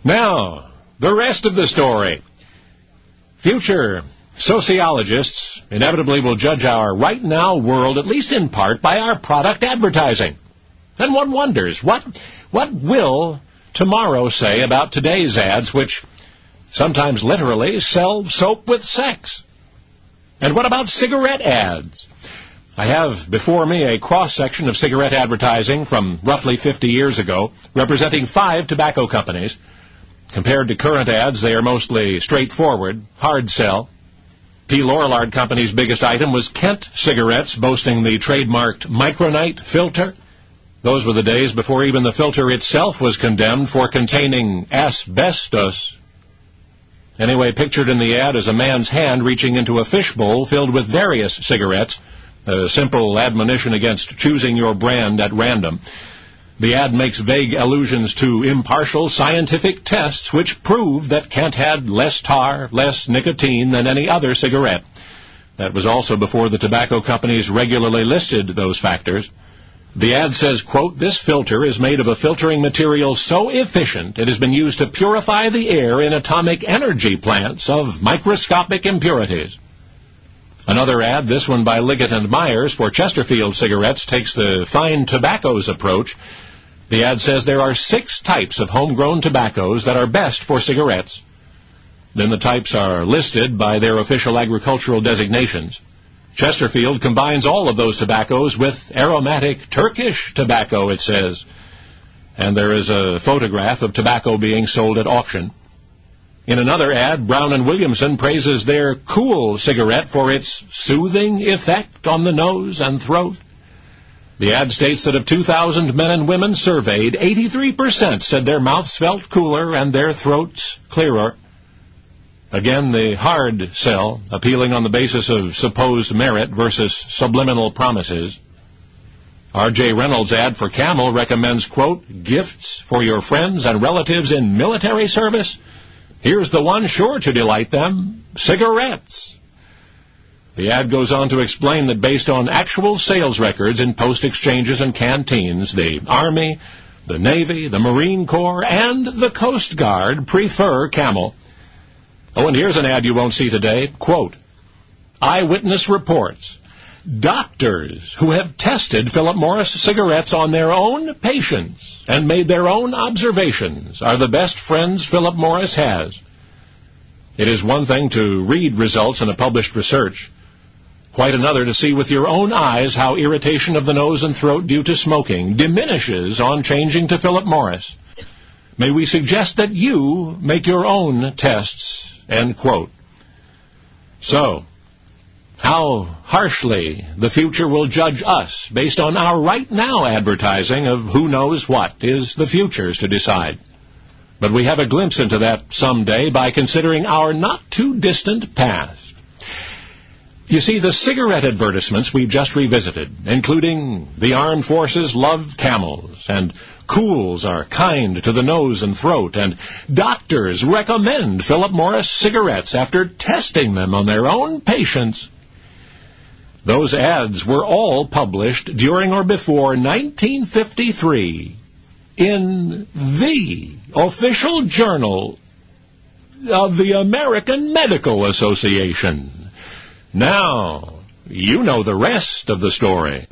Now, the rest of the story. Future sociologists inevitably will judge our right-now world, at least in part, by our product advertising. And one wonders, what will tomorrow say about today's ads, which sometimes literally sell soap with sex? And what about cigarette ads? I have before me a cross-section of cigarette advertising from roughly 50 years ago, representing 5 tobacco companies. Compared to current ads, they are mostly straightforward, hard sell. P. Lorillard Company's biggest item was Kent cigarettes, boasting the trademarked Micronite filter. Those were the days before even the filter itself was condemned for containing asbestos. Anyway, pictured in the ad is a man's hand reaching into a fishbowl filled with various cigarettes, a simple admonition against choosing your brand at random. The ad makes vague allusions to impartial scientific tests which prove that Kent had less tar, less nicotine than any other cigarette. That was also before the tobacco companies regularly listed those factors. The ad says, quote, "This filter is made of a filtering material so efficient it has been used to purify the air in atomic energy plants of microscopic impurities." Another ad, this one by Liggett & Myers for Chesterfield cigarettes, takes the fine tobaccos approach. The ad says there are 6 types of homegrown tobaccos that are best for cigarettes. Then the types are listed by their official agricultural designations. Chesterfield combines all of those tobaccos with aromatic Turkish tobacco, it says. And there is a photograph of tobacco being sold at auction. In another ad, Brown & Williamson praises their Cool cigarette for its soothing effect on the nose and throat. The ad states that of 2,000 men and women surveyed, 83% said their mouths felt cooler and their throats clearer. Again, the hard sell, appealing on the basis of supposed merit versus subliminal promises. R.J. Reynolds' ad for Camel recommends, quote, "Gifts for your friends and relatives in military service. Here's the one sure to delight them, cigarettes." The ad goes on to explain that based on actual sales records in post exchanges and canteens, the Army, the Navy, the Marine Corps, and the Coast Guard prefer Camel. Oh, and here's an ad you won't see today. Quote, "Eyewitness reports. Doctors who have tested Philip Morris cigarettes on their own patients and made their own observations are the best friends Philip Morris has." It is one thing to read results in a published research, quite another to see with your own eyes how irritation of the nose and throat due to smoking diminishes on changing to Philip Morris. May we suggest that you make your own tests, end quote. So, how harshly the future will judge us based on our right now advertising of who knows what is the future's to decide. But we have a glimpse into that someday by considering our not-too-distant past. You see, the cigarette advertisements we've just revisited, including the armed forces love Camels, and Cools are kind to the nose and throat, and doctors recommend Philip Morris cigarettes after testing them on their own patients. Those ads were all published during or before 1953 in the official journal of the American Medical Association. Now, you know the rest of the story.